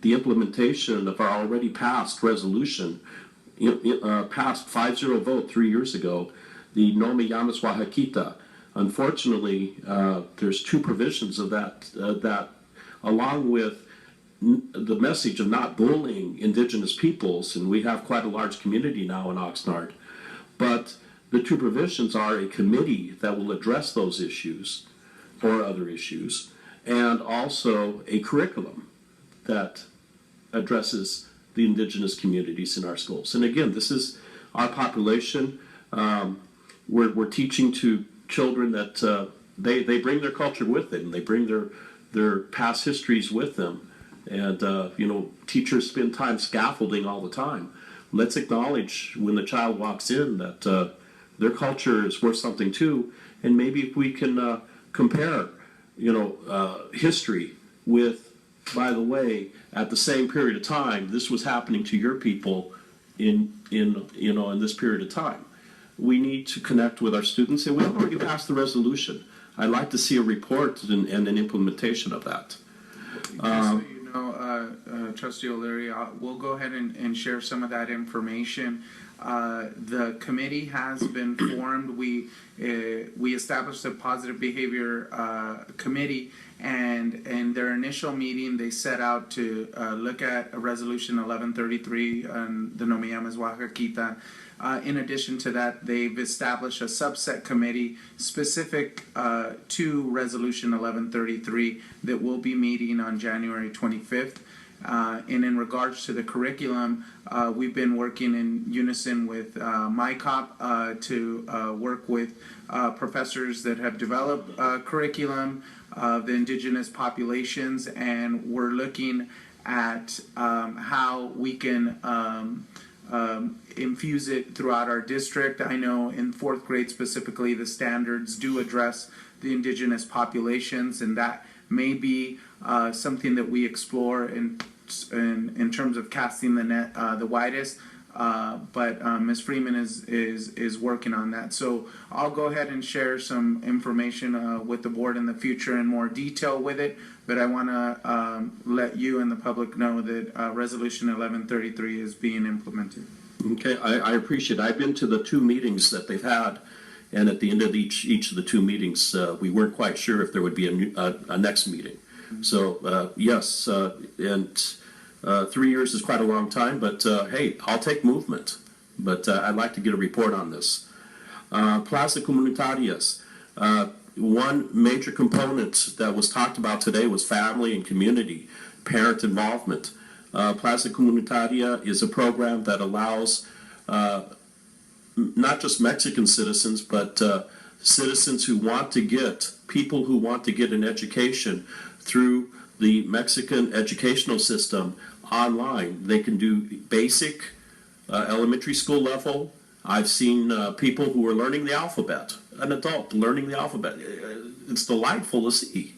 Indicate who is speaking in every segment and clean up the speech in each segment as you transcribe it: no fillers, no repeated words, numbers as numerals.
Speaker 1: the implementation of our already passed resolution, passed 5-0 vote 3 years ago, the No Me Llames Oaxaquita. Unfortunately, there's two provisions of that, along with the message of not bullying indigenous peoples, and we have quite a large community now in Oxnard, but the two provisions are a committee that will address those issues or other issues, and also a curriculum that addresses the indigenous communities in our schools. And again, this is our population. We're teaching to children that they bring their culture with them. They bring their past histories with them. And, teachers spend time scaffolding all the time. Let's acknowledge when the child walks in that their culture is worth something too. And maybe if we can compare, history with, by the way, at the same period of time, this was happening to your people in this period of time. We need to connect with our students, and we already passed the resolution. I'd like to see a report and an implementation of that.
Speaker 2: Trustee O'Leary, we'll go ahead and share some of that information. The committee has been formed. We established a positive behavior committee, and in their initial meeting, they set out to look at a resolution 1133 on the No Me Llames Oaxaquita. In addition to that, they've established a subset committee specific to Resolution 1133 that will be meeting on January 25th. And in regards to the curriculum, we've been working in unison with MyCop to work with professors that have developed curriculum of the indigenous populations, and we're looking at how we can infuse it throughout our district. I know in 4th grade specifically, the standards do address the indigenous populations, and that may be something that we explore in terms of casting the net the widest. But Ms. Freeman is working on that. So I'll go ahead and share some information with the board in the future in more detail with it. But I want to let you and the public know that Resolution 1133 is being implemented.
Speaker 1: Okay, I appreciate it. I've been to the 2 meetings that they've had, and at the end of each of the 2 meetings, we weren't quite sure if there would be a next meeting. So yes, and 3 years is quite a long time, but hey, I'll take movement. But I'd like to get a report on this. Plazas comunitarias. One major component that was talked about today was family and community, parent involvement. Plaza Comunitaria is a program that allows not just Mexican citizens, but citizens who want to people who want to get an education through the Mexican educational system online. They can do basic elementary school level. I've seen people who are learning the alphabet, an adult learning the alphabet. It's delightful to see.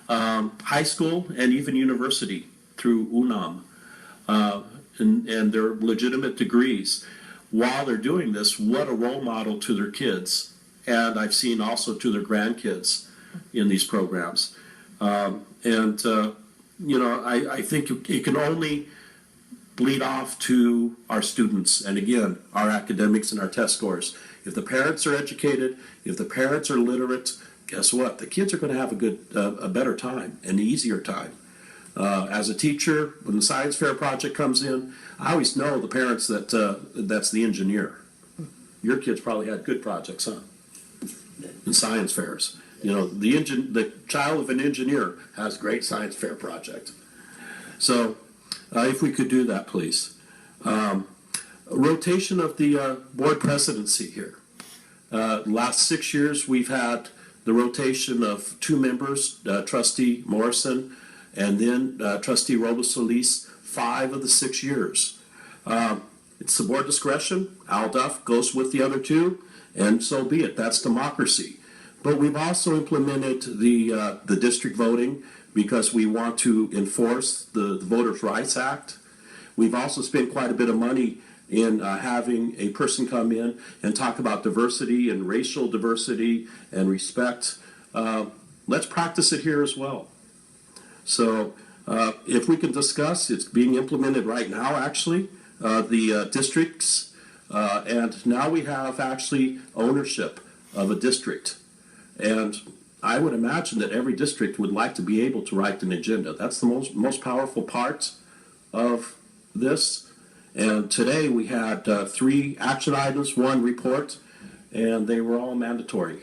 Speaker 1: High school and even university through UNAM, and their legitimate degrees. While they're doing this, what a role model to their kids, and I've seen also to their grandkids in these programs. I think it can only bleed off to our students, and again, our academics and our test scores. If the parents are educated, if the parents are literate, guess what? The kids are going to have a better time, an easier time. As a teacher, when the science fair project comes in, I always know the parents that's the engineer. Your kids probably had good projects, huh? In science fairs. The child of an engineer has a great science fair project. So if we could do that, please. Rotation of the board presidency here. Last 6 years, we've had the rotation of 2 members, Trustee Morrison and then Trustee Robles Solis, 5 of the 6 years. It's the board discretion. Al Duff goes with the other 2, and so be it. That's democracy. But we've also implemented the district voting because we want to enforce the Voters' Rights Act. We've also spent quite a bit of money in having a person come in and talk about diversity and racial diversity and respect. Let's practice it here as well. So If we can discuss, it's being implemented right now, actually, the districts, and now we have actually ownership of a district. And I would imagine that every district would like to be able to write an agenda. That's the most powerful part of this. And today we had 3 action items, 1 report, and they were all mandatory.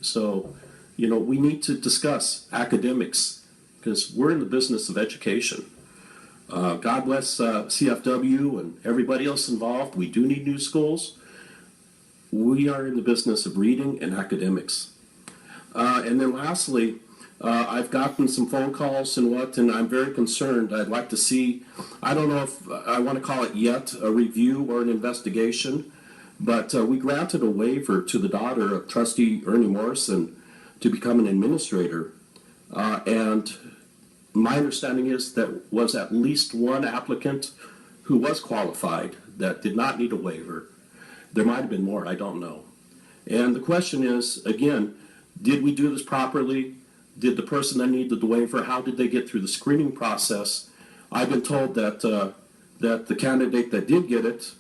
Speaker 1: So, you know, we need to discuss academics because we're in the business of education. God bless CFW and everybody else involved. We do need new schools. We are in the business of reading and academics. And then lastly, I've gotten some phone calls and I'm very concerned. I'd like to see, I don't know if I want to call it yet a review or an investigation, but we granted a waiver to the daughter of Trustee Ernie Morrison to become an administrator. And my understanding is that was at least 1 applicant who was qualified that did not need a waiver. There might have been more, I don't know. And the question is, again, did we do this properly? Did the person that needed the waiver, how did they get through the screening process? I've been told that that the candidate that did get it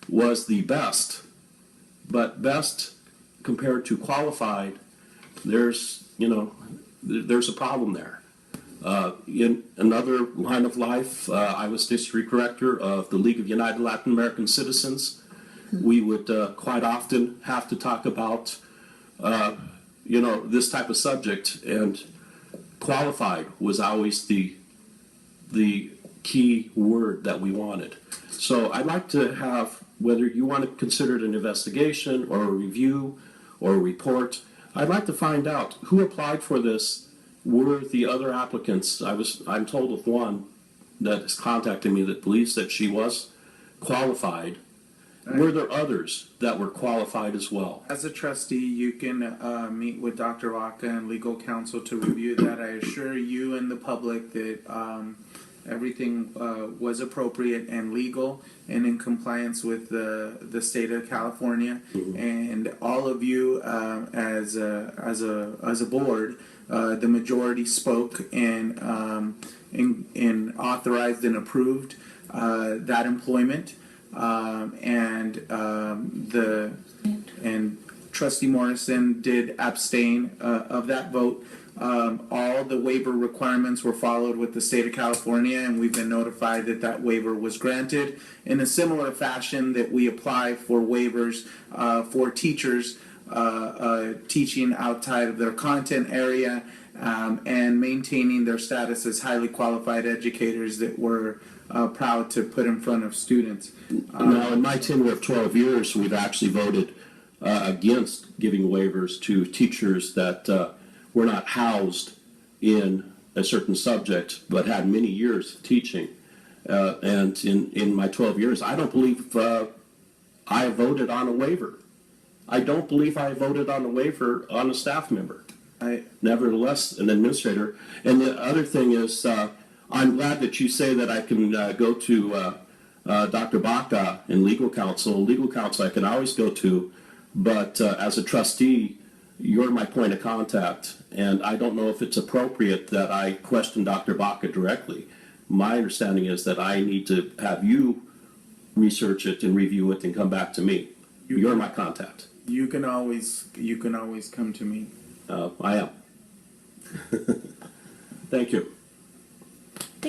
Speaker 1: was the best. But best compared to qualified, there's a problem there. In another line of life, I was district director of the League of United Latin American Citizens. We would quite often have to talk about this type of subject, and qualified was always the key word that we wanted. So I'd like to have, whether you want to consider it an investigation or a review or a report, I'd like to find out who applied for this. Were the other applicants? I'm told of one that is contacting me that believes that she was qualified. Were there others that were qualified as well?
Speaker 2: As a trustee, you can meet with Dr. Vaca and legal counsel to review that. I assure you and the public that everything was appropriate and legal and in compliance with the state of California. Mm-hmm. And all of you, as a board, the majority spoke and authorized and approved that employment. And Trustee Morrison did abstain of that vote. All the waiver requirements were followed with the state of California, and we've been notified that that waiver was granted in a similar fashion that we apply for waivers for teachers teaching outside of their content area and maintaining their status as highly qualified educators that we're proud to put in front of students.
Speaker 1: Now, in my tenure of 12 years, we've actually voted against giving waivers to teachers that were not housed in a certain subject but had many years of teaching. And in my 12 years, I don't believe I voted on a waiver. I don't believe I voted on a waiver on a staff member. Nevertheless, an administrator. And the other thing is, I'm glad that you say that I can go to Dr. Vaca in legal counsel. Legal counsel I can always go to, but as a trustee, you're my point of contact, and I don't know if it's appropriate that I question Dr. Vaca directly. My understanding is that I need to have you research it and review it and come back to me. You're my contact.
Speaker 2: You can always come to me.
Speaker 1: I am. Thank you.